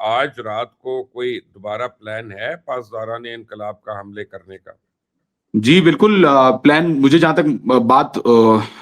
आज रात को कोई दोबारा प्लान है पासदारान इनकलाब का हमले करने का? जी, बिल्कुल प्लान मुझे जहाँ तक बात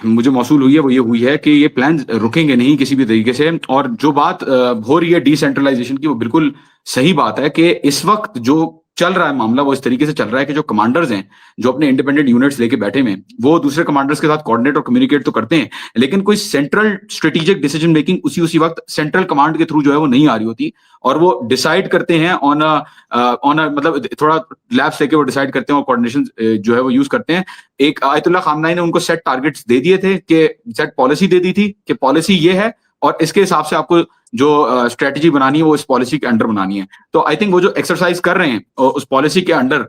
मुझे मौसूल हुई है वो ये हुई है कि ये प्लान रुकेंगे नहीं किसी भी तरीके से। और जो बात हो रही है डिसेंट्रलाइजेशन की, वो बिल्कुल सही बात है कि इस वक्त जो चल रहा है मामला वो इस तरीके से चल रहा है कि जो कमांडर्स हैं, जो अपने इंडिपेंडेंट यूनिट्स लेके बैठे हुए हैं, वो दूसरे कमांडर्स के साथ कोऑर्डिनेट और कम्युनिकेट तो करते हैं, लेकिन कोई सेंट्रल स्ट्रेटेजिक डिसीजन मेकिंग उसी उसी वक्त सेंट्रल कमांड के थ्रू जो है वो नहीं आ रही होती। और वो डिसाइड करते हैं मतलब थोड़ा लैब्स लेके वो डिसाइड करते हैं और कोऑर्डिनेशन जो है वो यूज करते हैं। एक आयतुल्लाह खामनाई ने उनको सेट टारगेट्स दे दिए थे, कि सेट पॉलिसी दे दी थी कि पॉलिसी ये है और इसके हिसाब से आपको जो स्ट्रेटजी बनानी है वो इस पॉलिसी के अंडर बनानी है। तो आई थिंक वो जो एक्सरसाइज कर रहे हैं उस पॉलिसी के अंडर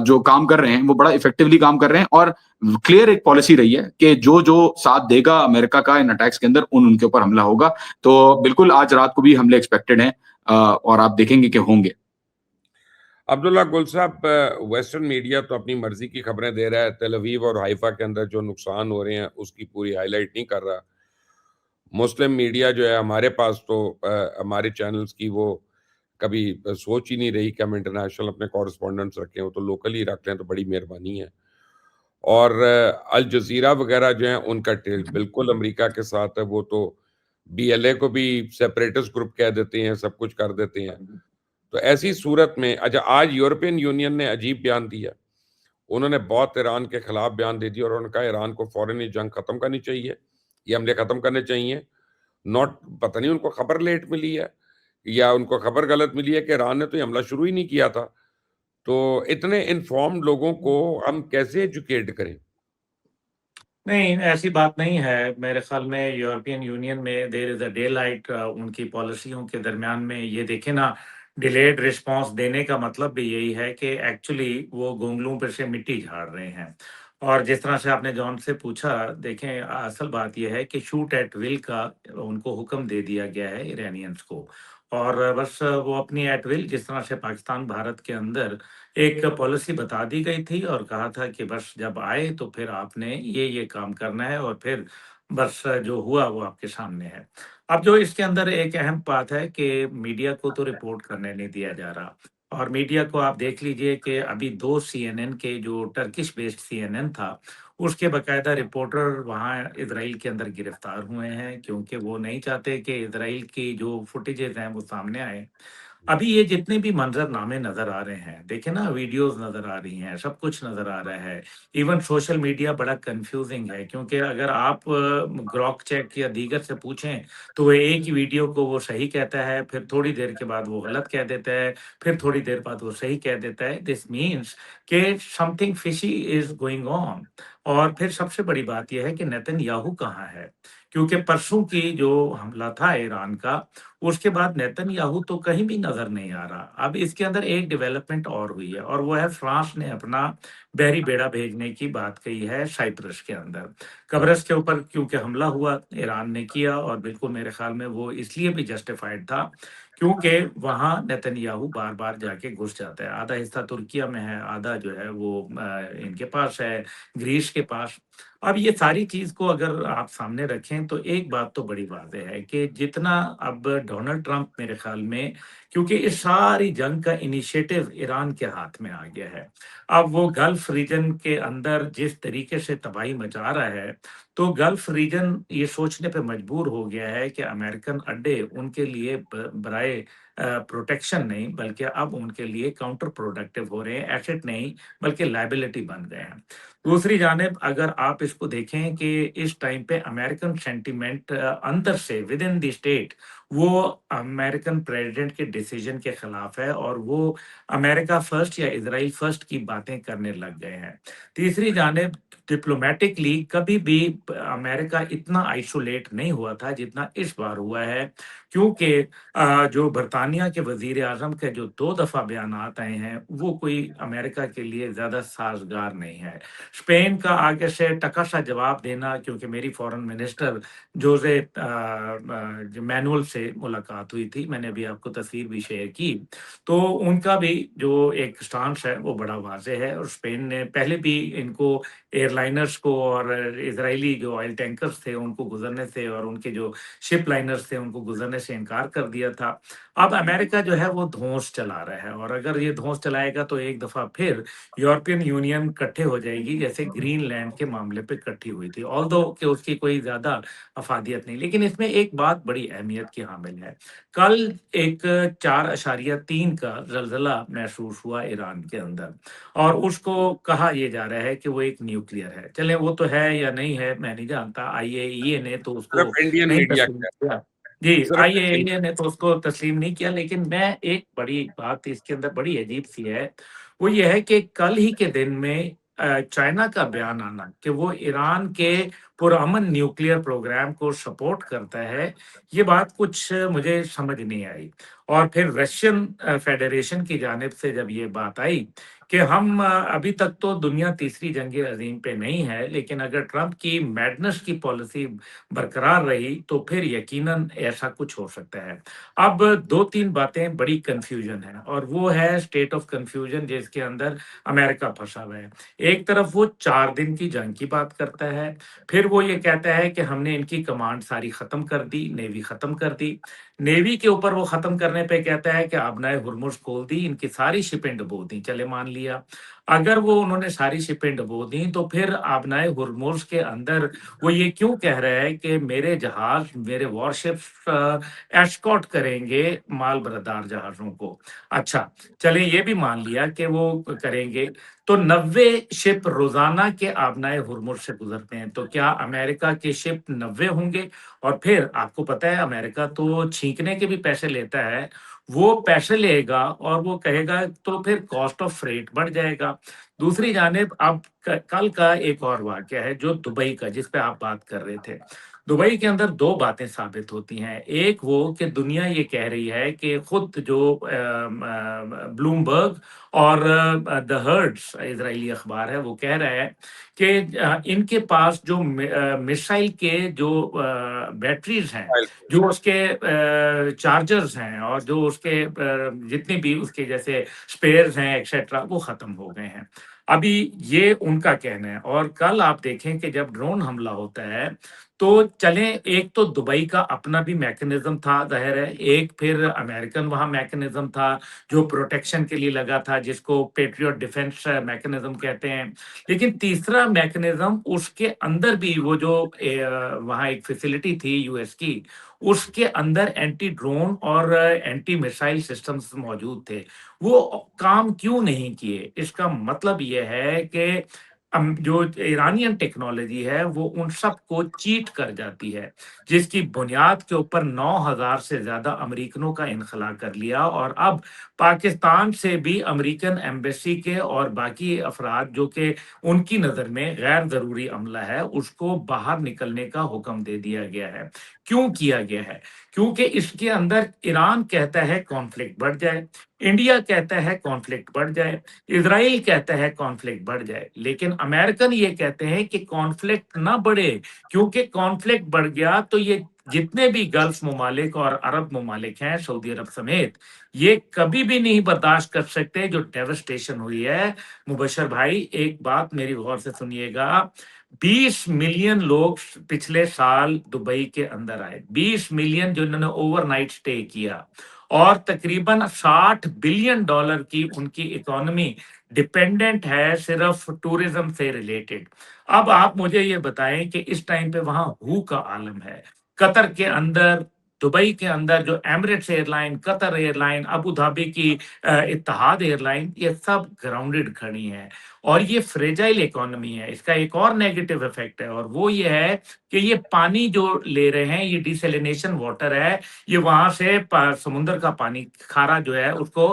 जो काम कर रहे हैं वो बड़ा इफेक्टिवली काम कर रहे हैं। और क्लियर एक पॉलिसी रही है कि जो जो साथ देगा अमेरिका का इन अटैक्स के अंदर उनके ऊपर हमला होगा। तो बिल्कुल आज रात को भी हमले एक्सपेक्टेड हैं और आप देखेंगे कि होंगे। अब्दुल्ला गुल साहब, वेस्टर्न मीडिया तो अपनी मर्जी की खबरें दे रहा है। तेल अवीव और हाइफा के अंदर जो नुकसान हो रहे हैं उसकी पूरी हाईलाइट नहीं कर रहा। मुस्लिम मीडिया जो है हमारे पास तो हमारे चैनल्स की वो कभी सोच ही नहीं रही कि हम इंटरनेशनल अपने कॉरेस्पॉन्डेंट्स रखें, वो तो लोकल ही रख लें तो बड़ी मेहरबानी है। और अल जजीरा वगैरह जो है उनका टिल्ट बिल्कुल अमेरिका के साथ है। वो तो बीएलए को भी सेपरेटिस्ट ग्रुप कह देते हैं, सब कुछ कर देते हैं। तो ऐसी सूरत में अच्छा, आज यूरोपियन यूनियन ने अजीब बयान दिया। उन्होंने बहुत ईरान के खिलाफ बयान दे दिया और उन्होंने कहा ईरान को फौरन ही जंग खत्म करनी चाहिए, ये हमले खत्म करने चाहिए। नॉट पता नहीं उनको खबर लेट मिली है या उनको खबर गलत मिली है कि ईरान ने तो ये हमला शुरू ही नहीं किया था। तो इतने इन्फॉर्म्ड लोगों को हम कैसे एजुकेट करें? नहीं, ऐसी बात नहीं है। मेरे ख्याल में यूरोपियन यूनियन में there is a daylight. उनकी पॉलिसियों के दरमियान में ये देखें ना, डिलेड रिस्पॉन्स देने का मतलब भी यही है कि एक्चुअली वो गोंगलू पे से मिट्टी झाड़ रहे हैं। और जिस तरह से आपने जॉन से पूछा, देखें असल बात ये है कि शूट एट विल का उनको हुक्म दे दिया गया है इरानियंस को। और बस वो अपनी एट विल, जिस तरह से पाकिस्तान भारत के अंदर एक पॉलिसी बता दी गई थी और कहा था कि बस जब आए तो फिर आपने ये काम करना है और फिर बस जो हुआ वो आपके सामने है। अब जो इसके अंदर एक अहम बात है कि मीडिया को तो रिपोर्ट करने नहीं दिया जा रहा। और मीडिया को आप देख लीजिए कि अभी 2 सीएनएन के, जो टर्किश बेस्ड सीएनएन था, उसके बाकायदा रिपोर्टर वहाँ इज़राइल के अंदर गिरफ्तार हुए हैं, क्योंकि वो नहीं चाहते कि इज़राइल की जो फुटेजेज़ हैं वो सामने आएँ। अभी ये जितने भी मंज़रनामे नज़र आ रहे हैं, देखें ना, वीडियोज़ नज़र आ रही हैं, सब कुछ नज़र आ रहा है। इवन सोशल मीडिया बड़ा कन्फ्यूज़िंग है, क्योंकि अगर आप ग्रॉक चेक या दीगर से पूछें, तो वो एक ही वीडियो को वो सही कहता है, फिर थोड़ी देर के बाद वो गलत कह देता है, फिर थोड़ी देर बाद वो सही कह देता है। दिस मीन्स कि something fishy is going on. और फिर सबसे बड़ी बात ये है कि नेतन्याहू कहाँ है? क्योंकि परसों की जो हमला था ईरान का, उसके बाद नेतन्याहू तो कहीं भी नज़र नहीं आ रहा। अब इसके अंदर एक डेवलपमेंट और हुई है, और वो है फ्रांस ने अपना बहरी बेड़ा भेजने की बात कही है साइप्रस के अंदर। कब्रस के ऊपर क्योंकि हमला हुआ, ईरान ने किया, और बिल्कुल मेरे ख्याल में वो इसलिए भी जस्टिफाइड था, क्योंकि वहाँ नेतन्याहू बार-बार जाके घुस जाता है। आधा हिस्सा तुर्किया में है, आधा जो है वो इनके पास है, ग्रीस के पास। अब ये सारी चीज़ को अगर आप सामने रखें, तो एक बात तो बड़ी वाज़ेह है कि जितना अब डोनाल्ड ट्रंप, मेरे ख़्याल में, क्योंकि इस सारी जंग का इनिशिएटिव ईरान के हाथ में आ गया है। अब वो गल्फ़ रीजन के अंदर जिस तरीके से तबाही मचा रहा है, तो गल्फ़ रीजन ये सोचने पे मजबूर हो गया है कि अमेरिकन अड्डे उनके लिए बराए प्रोटेक्शन नहीं, बल्कि अब उनके लिए काउंटर प्रोडक्टिव हो रहे हैं, एसेट नहीं बल्कि लायबिलिटी बन गए हैं। दूसरी जानिब अगर आप इसको देखें कि इस टाइम पे अमेरिकन सेंटिमेंट अंदर से विद इन द स्टेट, वो अमेरिकन प्रेसिडेंट के डिसीजन के खिलाफ है, और वो अमेरिका फर्स्ट या इजराइल फर्स्ट की बातें करने लग गए हैं। तीसरी जानिब डिप्लोमेटिकली कभी भी अमेरिका इतना आइसोलेट नहीं हुआ था जितना इस बार हुआ है, क्योंकि जो बरतानिया के वजीर आजम के जो 2 दफ़ा बयानात आए हैं, वो कोई अमेरिका के लिए ज़्यादा साजगार नहीं है। स्पेन का आगे से टका सा जवाब देना, क्योंकि मेरी फॉरेन मिनिस्टर जोसे मैनुअल से मुलाकात हुई थी, मैंने अभी आपको तस्वीर भी शेयर की, तो उनका भी जो एक स्टांस है वो बड़ा वाज़ेह है, और स्पेन ने पहले भी इनको एयरलाइनर्स को और इजरायली जो ऑयल टैंकर्स थे उनको गुजरने से और उनके जो शिप लाइनर्स थे उनको गुजरने से इनकार कर दिया था। अब अमेरिका जो है वो धौंस चला रहा है और अगर ये धौंस चलाएगा तो एक दफा फिर यूरोपियन यूनियन इकट्ठे हो जाएगी जैसे ग्रीनलैंड के मामले पे इकट्ठी हुई थी। ऑल्दो कि उसकी कोई ज्यादा अफादियत नहीं, लेकिन इसमें एक बात बड़ी अहमियत की हामिल है। कल एक 4.3 का ज़लज़ला महसूस हुआ ईरान के अंदर और उसको कहा ये जा रहा है कि वो एक न्यूक्लियर है। चलें वो तो है या नहीं है मैं नहीं जानता, आईएईए ने तो उसको सिर्फ इंडियन नहीं मीडिया तस्लीम का किया। जी, सिर्फ इंडियन आईएईए ने तो उसको तस्लीम नहीं किया, लेकिन मैं एक बड़ी बात इसके अंदर बड़ी अजीब-सी है, वो ये है कि कल ही के दिन में चाइना का बयान आना कि वो ईरान के पुरअमन न्यूक्लियर प्रोग्राम को सपोर्ट करता है, ये बात कुछ मुझे समझ नहीं आई। और फिर रशियन फेडरेशन की जानिब से जब ये बात आई कि हम अभी तक तो दुनिया तीसरी जंग अज़ीम पे नहीं है, लेकिन अगर ट्रंप की मैडनेस की पॉलिसी बरकरार रही, तो फिर यकीनन ऐसा कुछ हो सकता है। अब 2-3 बातें बड़ी कन्फ्यूज़न है और वो है स्टेट ऑफ कन्फ्यूज़न जिसके अंदर अमेरिका फँसा हुआ है। एक तरफ वो 4 दिन की जंग की बात करता है, फिर वो ये कहता है कि हमने इनकी कमांड सारी खत्म कर दी, नेवी खत्म कर दी। नेवी के ऊपर वो खत्म करने पे कहता है कि आबनाए हुर्मुज़ खोल दी, इनकी सारी शिपें डुबो दी। चले मान लिया, अगर वो उन्होंने सारी शिपें डुबो दी तो फिर आबनाए हुर्मुज़ के अंदर वो ये क्यों कह रहा है कि मेरे जहाज, मेरे वॉरशिप्स एस्कॉर्ट करेंगे माल बरदार जहाज़ों को। अच्छा, चलें ये भी मान लिया कि वो करेंगे, तो 90 शिप रोज़ाना के आबनाए हुर्मुज़ से गुज़रते हैं, तो क्या अमेरिका के शिप 90 होंगे? और फिर आपको पता है अमेरिका तो छींकने के भी पैसे लेता है, वो पैसे लेगा और वो कहेगा तो फिर कॉस्ट ऑफ फ्रेट बढ़ जाएगा। दूसरी जानिब अब क कल का एक और वाक़या है जो दुबई का जिस पे आप बात कर रहे थे। दुबई के अंदर 2 बातें साबित होती हैं, एक वो कि दुनिया ये कह रही है कि खुद जो ब्लूमबर्ग और द हर्ट्ज़ इज़राइली अखबार है वो कह रहा है कि इनके पास जो मिसाइल के जो बैटरीज़ हैं, मीडिया। जो उसके चार्जर्स हैं और जो उसके जितने भी उसके जैसे स्पेयर्स हैं एक्सेट्रा वो ख़त्म हो गए हैं। अभी ये उनका कहना है और कल आप देखें कि जब ड्रोन हमला होता है, तो चलें एक तो दुबई का अपना भी मैकेनिज़्म था ज़ाहिर है, एक फिर अमेरिकन वहाँ मैकेनिज़्म था, जो प्रोटेक्शन के लिए लगा था जिसको पैट्रियट डिफेंस मैकेनिज़्म कहते हैं। लेकिन तीसरा मैकेनिज़्म उसके अंदर भी वो जो वहाँ एक फैसिलिटी थी यूएस की, उसके अंदर एंटी ड्रोन और एंटी मिसाइल सिस्टम्स मौजूद थे। वो काम क्यों नहीं किए? इसका मतलब ये है कि जो ईरानियन टेक्नोलॉजी है वो उन सबको चीट कर जाती है, जिसकी बुनियाद के ऊपर 9,000 से ज़्यादा अमेरिकनों का इनखला कर लिया और अब पाकिस्तान से भी अमेरिकन एम्बेसी के और बाकी अफराद जो कि उनकी नज़र में गैर ज़रूरी अमला है, उसको बाहर निकलने का हुक्म दे दिया गया है। क्यों किया गया है? क्योंकि इसके अंदर ईरान कहता है कॉन्फ्लिक्ट बढ़ जाए, इंडिया कहता है कॉन्फ्लिक्ट बढ़ जाए, इज़राइल कहता है कॉन्फ्लिक्ट बढ़ जाए, लेकिन अमेरिकन ये कहते हैं कि कॉन्फ्लिक्ट ना बढ़े, क्योंकि कॉन्फ्लिक्ट बढ़ गया तो ये जितने भी गल्फ ममालिक और अरब ममालिक हैं, सऊदी अरब समेत, ये कभी भी नहीं बर्दाश्त कर सकते जो डेवास्टेशन हुई है। मुबशर भाई, एक बात मेरी गौर से सुनिएगा, 20 मिलियन लोग पिछले साल दुबई के अंदर आए, 20 मिलियन जिन्होंने ओवरनाइट स्टे किया और तकरीबन 60 बिलियन डॉलर की उनकी इकोनॉमी डिपेंडेंट है सिर्फ टूरिज्म से रिलेटेड। अब आप मुझे ये बताएं कि इस टाइम पे वहां हू का आलम है। कतर के अंदर, दुबई के अंदर जो Emirates airline, Qatar airline, Abu Dhabi की इत्तेहाद एयरलाइन, ये सब ग्राउंडेड खड़ी हैं और ये फ्रेजाइल इकोनॉमी है। इसका एक और नेगेटिव इफेक्ट है और वो ये है कि ये पानी जो ले रहे हैं, ये डिसैलिनेशन वाटर है, ये वहां से समुद्र का पानी खारा जो है उसको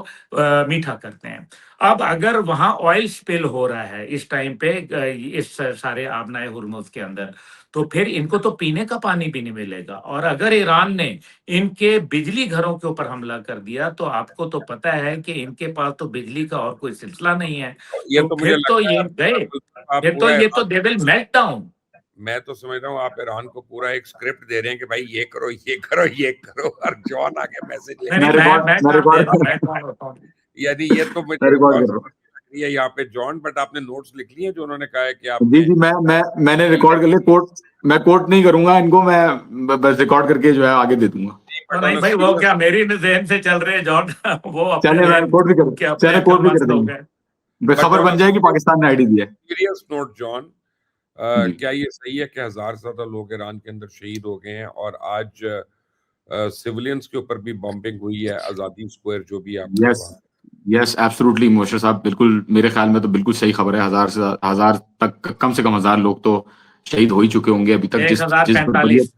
मीठा करते हैं। अब अगर वहां ऑयल स्पिल हो रहा है इस टाइम पे इस सारे आबनाए हुर्मुज के अंदर, तो फिर इनको तो पीने का पानी भी नहीं मिलेगा और अगर ईरान ने इनके बिजली घरों के ऊपर हमला कर दिया तो आपको तो पता है कि इनके पास तो बिजली का और कोई सिलसिला नहीं है, ये तो तो मुझे फिर तो लगता है ये गए, आप पूरा ये तो Iran, they will melt down. मैं तो समझ रहा हूँ आप ईरान को पूरा एक स्क्रिप्ट दे रहे हैं कि भाई ये करो ये करो ये करो, और जॉन आके मैसेज नहीं लेके नहीं, मैं मैं रिकॉर्ड मैं मैं काम दे रिकॉर्ड रहा हूँ, मैं कौन होता हूँ। यदि ये तो मैं मुझे रिकॉर्ड बहुत कर रहा हूँ। रही है यहाँ पे जॉन, बट आपने नोट्स लिख लिए जो उन्होंने कहा है कि जी आपने जी, मैंने रिकॉर्ड कर लिया। मैं कोट नहीं करूंगा इनको, मैं बस रिकॉर्ड करके जो है आगे दे दूंगा। नहीं भाई, वो क्या मेरी जहन से चल रहे हैं जॉन वो अपने चले, मैं जहन कोट भी कर के अपने चले, कोट भी कर अक्लमंद लोग देंगे। हैं। खबर बन जाएगी पाकिस्तान ने आईडी दिया है। सीरियस नोट जॉन, जी क्या ये सही है कि 1000 से ज्यादा लोग ईरान के अंदर शहीद हो गए हैं और आज सिविलियंस के ऊपर भी बॉम्बिंग हुई है, आजादी स्क्वायर जो भी आपका यस वहाँ। यस एब्सोल्युटली मोशर साहब, बिल्कुल मेरे ख्याल में तो बिल्कुल सही खबर है। 1000 तक, कम से कम 1000 लोग तो शहीद हो ही चुके होंगे अभी तक। जिस जिस 1045।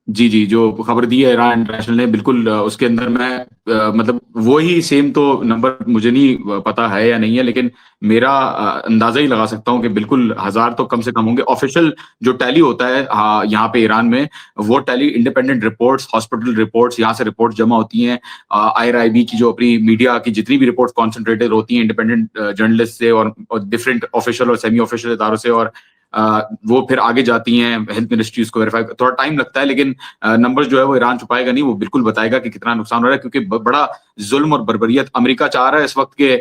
जी जी, जो खबर दी है ईरान इंटरनेशनल ने, बिल्कुल उसके अंदर मैं मतलब वो ही सेम तो नंबर मुझे नहीं पता है या नहीं है, लेकिन मेरा अंदाजा ही लगा सकता हूँ कि बिल्कुल 1000 तो कम से कम होंगे। ऑफिशियल जो टैली होता है यहाँ पे ईरान में, वो tally independent reports, hospital reports, यहाँ से रिपोर्ट जमा होती हैं। IRIB की जो अपनी मीडिया की जितनी भी रिपोर्ट कॉन्सेंट्रेटेड होती हैं इंडिपेंडेंट जर्नलिस्ट से और डिफरेंट ऑफिशियल और सेमी ऑफिशियल इदारों से, और वो फिर आगे जाती हैं हेल्थ मिनिस्ट्रीज को वेरीफाई। थोड़ा टाइम लगता है, लेकिन नंबर्स जो है वो ईरान छुपाएगा नहीं, वो बिल्कुल बताएगा कि कितना नुकसान हो रहा है, क्योंकि बड़ा जुल्म और बर्बरियत अमेरिका चाह रहा है इस वक्त के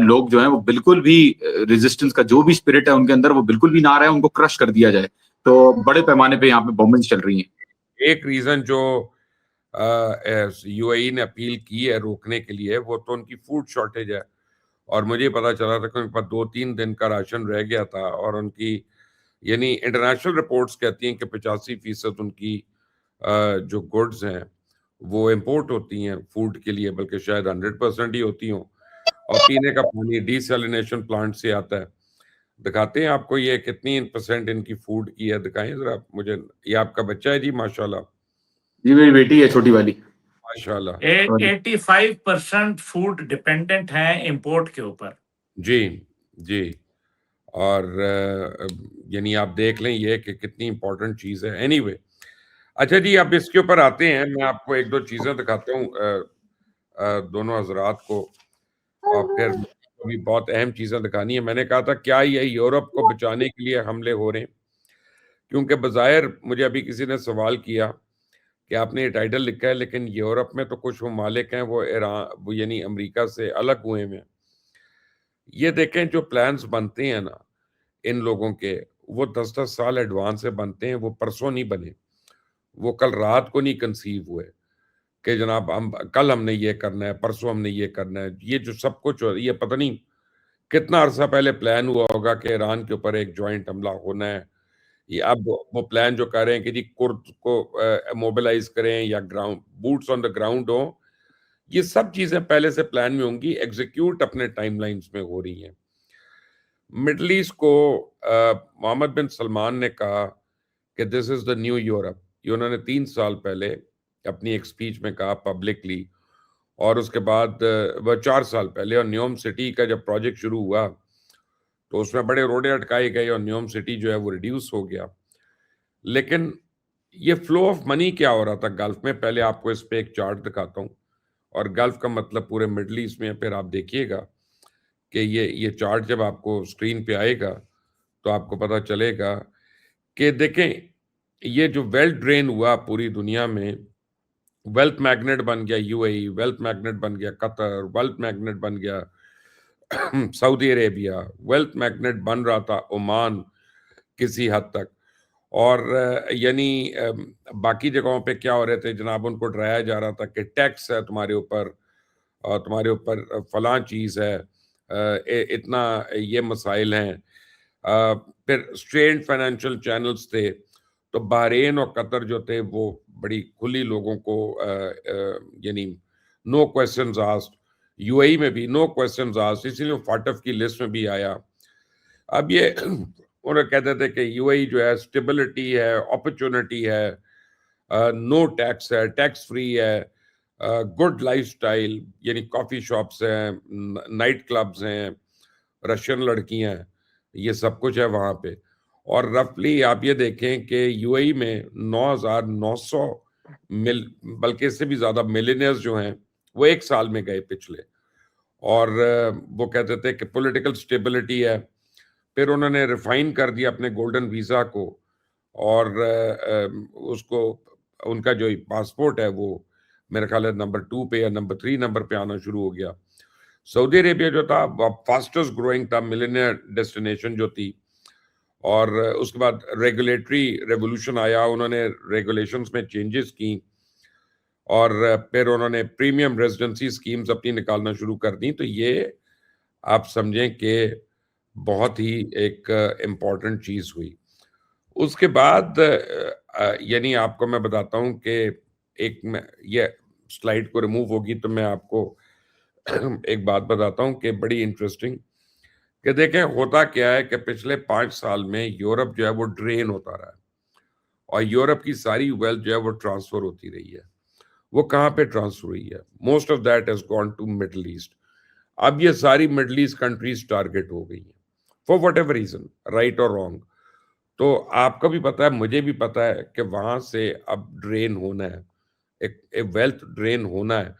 लोग जो हैं वो बिल्कुल भी रेजिस्टेंस का जो भी स्पिरिट है उनके अंदर, वो बिल्कुल भी ना रहे, उनको क्रश कर दिया जाए। तो बड़े पैमाने पे यहाँ पे बॉम्बिंग चल रही है। एक रीजन जो यूएई ने अपील की है रोकने के लिए, वो तो उनकी फूड शॉर्टेज है। और मुझे पता चला था कि उनके पास 2-3 दिन का राशन रह गया था, और उनकी यानी इंटरनेशनल रिपोर्ट्स कहती हैं कि 85% उनकी जो गुड्स हैं वो इंपोर्ट होती हैं फूड के लिए, बल्कि शायद 100% ही होती हों। और पीने का पानी डिसैलिनेशन प्लांट से आता है। दिखाते हैं आपको ये कितनी % इनकी फूड की है, दिखाएं जरा मुझे। ये आपका बच्चा है जी, माशाल्लाह जी, मेरी बेटी है छोटी वाली। माशाल्लाह। 85% फूड डिपेंडेंट है इंपोर्ट के ऊपर। जी जी। और यानी आप देख लें ये कि कितनी इंपॉर्टेंट चीज़ है। एनीवे, अच्छा जी, अब इसके ऊपर आते हैं। मैं आपको एक दो चीज़ें दिखाता हूँ दोनों हजरात को, और फिर अभी बहुत अहम चीज़ें दिखानी है। मैंने कहा था क्या ये यूरोप को बचाने के लिए हमले हो रहे हैं, क्योंकि बज़ाहिर मुझे अभी किसी ने सवाल किया कि आपने ये टाइटल लिखा है, लेकिन यूरोप में तो कुछ ममालिक हैं वो ईरान, वो यानी अमेरिका से अलग हुए हैं। ये देखें जो प्लान्स बनते हैं ना इन लोगों के, वो 10-10 साल एडवांस से बनते हैं। वो परसों नहीं बने, वो कल रात को नहीं कंसीव हुए कि जनाब हम कल हमने ये करना है, परसों हमने ये करना है। ये जो सब कुछ हो, ये पता नहीं कितना अरसा पहले प्लान हुआ होगा कि ईरान के ऊपर एक जॉइंट हमला होना है। ये अब वो प्लान जो कर रहे हैं कि जी कुर्द को मोबिलाइज करें या ground boots on the ground हो, ये सब चीजें पहले से प्लान में होंगी, एग्जीक्यूट अपने टाइमलाइंस में हो रही हैं। मिडल ईस्ट को मोहम्मद बिन सलमान ने कहा कि this is the new Europe. ये उन्होंने 3 साल पहले अपनी एक स्पीच में कहा पब्लिकली। और उसके बाद वह 4 साल पहले, और न्योम सिटी का जब प्रोजेक्ट शुरू हुआ तो उसमें बड़े रोड़े अटकाए गए और न्योम सिटी जो है वो रिड्यूस हो गया। लेकिन ये फ्लो ऑफ मनी क्या हो रहा था गल्फ में, पहले आपको इस पे एक चार्ट दिखाता हूँ। और गल्फ का मतलब पूरे मिडल ईस्ट में है। फिर आप देखिएगा कि ये चार्ट जब आपको स्क्रीन पे आएगा तो आपको पता चलेगा कि देखें ये जो वेल्थ ड्रेन हुआ पूरी दुनिया में, वेल्थ मैग्नेट बन गया यूएई, वेल्थ मैग्नेट बन गया कतर, वेल्थ मैग्नेट बन गया सऊदी अरेबिया, वेल्थ मैग्नेट बन रहा था ओमान किसी हद तक। और यानी बाकी जगहों पे क्या हो रहे थे जनाब, उनको डराया जा रहा था कि टैक्स है तुम्हारे ऊपर, और तुम्हारे ऊपर फलां चीज़ है, इतना ये मसाइल हैं। फिर स्ट्रेन्ड फाइनेंशियल चैनल्स थे, तो बहरीन और कतर जो थे वो बड़ी खुली लोगों को यानी नो क्वेश्चंस आस्क्ड। यूएई में भी नो क्वेश्चंस आस्क्ड, इसीलिए वो फाटफ की लिस्ट में भी आया। अब ये उन्हें कहते थे कि यूएई जो है स्टेबिलिटी है, अपॉर्चुनिटी है, नो टैक्स है, टैक्स फ्री है, गुड लाइफस्टाइल, यानी कॉफी शॉप्स हैं, नाइट क्लब्स हैं, रशियन लड़कियां हैं, ये सब कुछ है वहां पे। और रफली आप ये देखें कि यूएई में 9,900 मिल, बल्कि इससे भी ज्यादा मिलियनियर्स जो हैं वो एक साल में गए पिछले। और वो कहते थे कि पॉलिटिकल स्टेबिलिटी है। फिर उन्होंने रिफाइन कर दिया अपने गोल्डन वीजा को, और उसको उनका जो पासपोर्ट है वो मेरे ख्याल है नंबर 2 पे या नंबर 3 नंबर पे आना शुरू हो गया। सऊदी अरेबिया जो था फास्टेस्ट ग्रोइंग था, मिलियनियर डेस्टिनेशन जो थी, और उसके बाद रेगुलेटरी रेवोल्यूशन आया, उन्होंने रेगुलेशंस में चेंजेस की, और फिर उन्होंने प्रीमियम रेजिडेंसी स्कीम्स अपनी निकालना शुरू कर दी। तो ये आप समझें कि बहुत ही एक इम्पॉर्टेंट चीज़ हुई। उसके बाद यानी आपको मैं बताता हूँ कि ये स्लाइड को रिमूव होगी तो मैं आपको एक बात बताता हूँ कि बड़ी इंटरेस्टिंग, कि देखें होता क्या है कि पिछले 5 साल में यूरोप जो है वो ड्रेन होता रहा है, और यूरोप की सारी वेल्थ जो है वो ट्रांसफर होती रही है। वो कहाँ पे ट्रांसफर हुई है? Most of that has gone to Middle East. अब ये सारी मिडल ईस्ट कंट्रीज टारगेट हो गई हैं for whatever reason, right और रॉन्ग। तो आपको भी पता है, मुझे भी पता है कि वहां से अब ड्रेन होना है, एक वेल्थ ड्रेन होना है।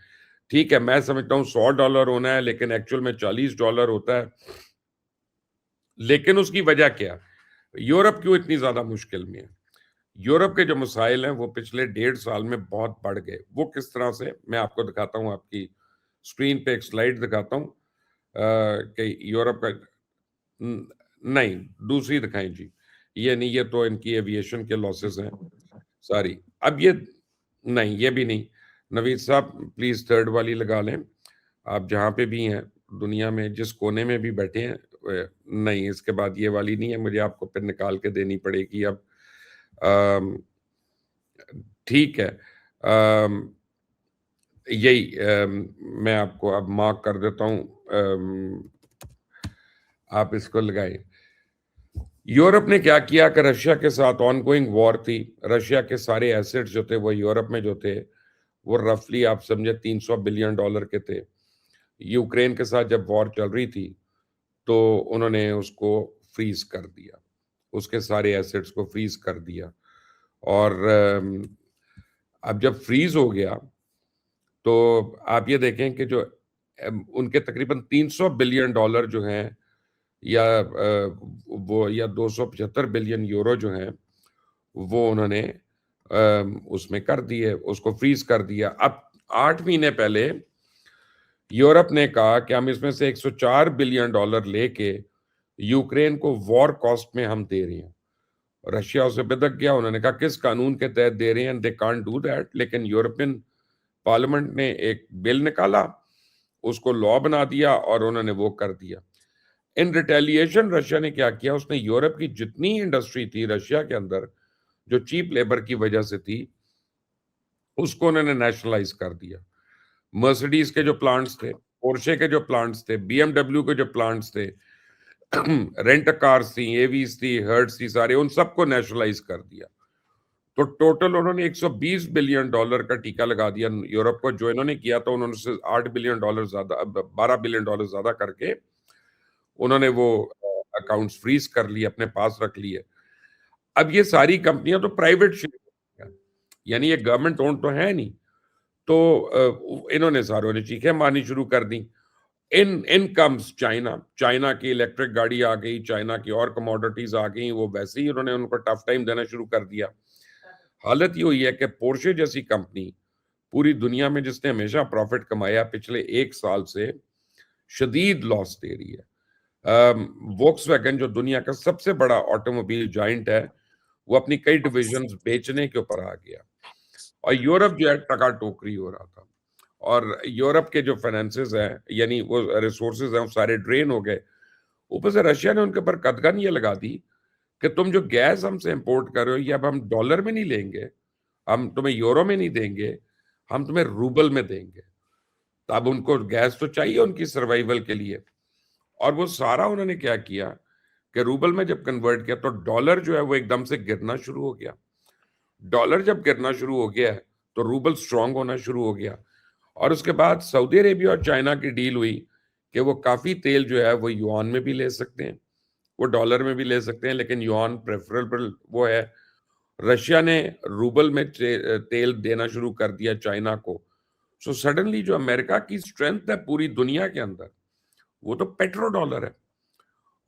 ठीक है, मैं समझता हूँ $100 होना है, लेकिन एक्चुअल में $40 होता है। लेकिन उसकी वजह क्या? यूरोप क्यों इतनी ज्यादा मुश्किल में है? यूरोप के जो मसाइल हैं वो पिछले 1.5 साल में बहुत बढ़ गए। वो किस तरह से, मैं आपको दिखाता हूँ, आपकी स्क्रीन पे एक स्लाइड दिखाता हूँ कि यूरोप का नहीं, दूसरी दिखाएं जी। ये नहीं, ये तो इनकी एविएशन के लॉसेस हैं सारी। अब ये नहीं, ये भी नहीं। नवीद साहब प्लीज थर्ड वाली लगा लें। आप जहाँ पे भी हैं दुनिया में, जिस कोने में भी बैठे हैं, नहीं, इसके बाद ये वाली नहीं है, मुझे आपको फिर निकाल के देनी पड़ेगी अब। अम, ठीक है, यही मैं आपको अब मार्क कर देता हूँ, आप इसको लगाएं। यूरोप ने क्या किया कि रशिया के साथ ऑनगोइंग वॉर थी, रशिया के सारे एसेट्स जो थे वो यूरोप में जो थे वो रफली आप समझे $300 बिलियन के थे। यूक्रेन के साथ जब वॉर चल रही थी तो उन्होंने उसको फ्रीज कर दिया, उसके सारे एसेट्स को फ्रीज कर दिया। और अब जब फ्रीज हो गया तो आप ये देखें कि जो उनके तकरीबन $300 बिलियन जो हैं, या वो या 275 बिलियन यूरो जो हैं, वो उन्होंने उसमें कर दिए, उसको फ्रीज कर दिया। अब 8 महीने पहले यूरोप ने कहा कि हम इसमें से $104 बिलियन लेके यूक्रेन को वॉर कॉस्ट में हम दे रहे हैं। रशिया उसे बिदक गया, उन्होंने कहा किस कानून के तहत दे रहे हैं, दे कांट डू दैट। लेकिन यूरोपियन पार्लियामेंट ने एक बिल निकाला, उसको लॉ बना दिया और उन्होंने वो कर दिया। इन रिटेलिएशन रशिया ने क्या किया, उसने यूरोप की जितनी इंडस्ट्री थी रशिया के अंदर जो चीप लेबर की वजह से थी, उसको उन्होंने नेशनलाइज कर दिया। मर्सिडीज के जो प्लांट्स थे, पोर्शे के जो प्लांट्स थे, बीएमडब्ल्यू के जो प्लांट्स थे, रेंट कार्स थी, एवीज थी, हर्ट्स थी, सारे उन सबको नेशनलाइज कर दिया। तो टोटल उन्होंने $120 बिलियन का टीका लगा दिया यूरोप को। जो इन्होंने किया था उन्होंने उससे $8 बिलियन ज्यादा, $12 बिलियन ज्यादा करके उन्होंने वो अकाउंट्स फ्रीज कर लिए, अपने पास रख लिए। अब ये सारी कंपनियां तो प्राइवेट शेयर, यानी ये गवर्नमेंट ओन तो है नहीं। तो इन्होंने सारों ने चीखें मारनी शुरू कर दी। इन कम्स चाइना, चाइना की इलेक्ट्रिक गाड़ी आ गई, चाइना की और कमोडिटीज आ गई, वो वैसे ही उन्होंने उनको टफ टाइम देना शुरू कर दिया। हालत ये हुई है कि पोर्शे जैसी कंपनी पूरी दुनिया में जिसने हमेशा प्रॉफिट कमाया, पिछले 1 साल से शदीद लॉस दे रही है। वोक्सवैगन जो दुनिया का सबसे बड़ा ऑटोमोबाइल जाइंट है, वो अपनी कई डिविजन्स बेचने के ऊपर आ गया, और यूरोप जो है टका टोकरी हो रहा था। और यूरोप के जो फाइनेंसेस हैं, यानी वो रिसोर्सेज हैं, वो सारे ड्रेन हो गए। ऊपर से रशिया ने उनके ऊपर कदगन ये लगा दी कि तुम जो गैस हमसे इंपोर्ट कर रहे हो, ये अब हम डॉलर में नहीं लेंगे, हम तुम्हें यूरो में नहीं देंगे, हम तुम्हें रूबल में देंगे। तो अब उनको गैस तो चाहिए उनकी सर्वाइवल के लिए, और वो सारा उन्होंने क्या किया कि रूबल में जब कन्वर्ट किया तो डॉलर जो है वो एकदम से गिरना शुरू हो गया। डॉलर जब गिरना शुरू हो गया तो रूबल स्ट्रांग होना शुरू हो गया। और उसके बाद सऊदी अरेबिया और चाइना की डील हुई कि वो काफी तेल जो है वो युआन में भी ले सकते हैं, वो डॉलर में भी ले सकते हैं, लेकिन युआन प्रेफरेबल वो है। रशिया ने रूबल में तेल देना शुरू कर दिया चाइना को। सो सडनली जो अमेरिका की स्ट्रेंथ है पूरी दुनिया के अंदर, वो तो पेट्रो डॉलर है।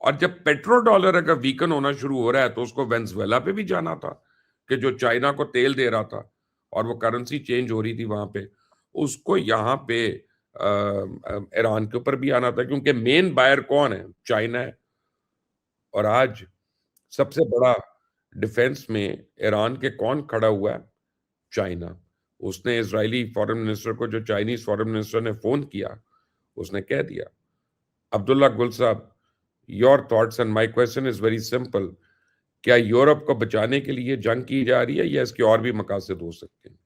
और जब पेट्रो डॉलर अगर वीकन होना शुरू हो रहा है तो उसको वेनेजुएला पे भी जाना था, कि जो चाइना को तेल दे रहा था और वो करेंसी चेंज हो रही थी वहां पे, उसको यहाँ पे ईरान के ऊपर भी आना था, क्योंकि मेन बायर कौन है? चाइना है। और आज सबसे बड़ा डिफेंस में ईरान के कौन खड़ा हुआ है? चाइना। उसने इजरायली फॉरेन मिनिस्टर को, जो चाइनीज फॉरेन मिनिस्टर ने फोन किया, उसने कह दिया। अब्दुल्ला गुल साहब, your thoughts and my question is very simple. क्या यूरोप को बचाने के लिए जंग की जा रही है, या इसके और भी मकासद हो सकते हैं?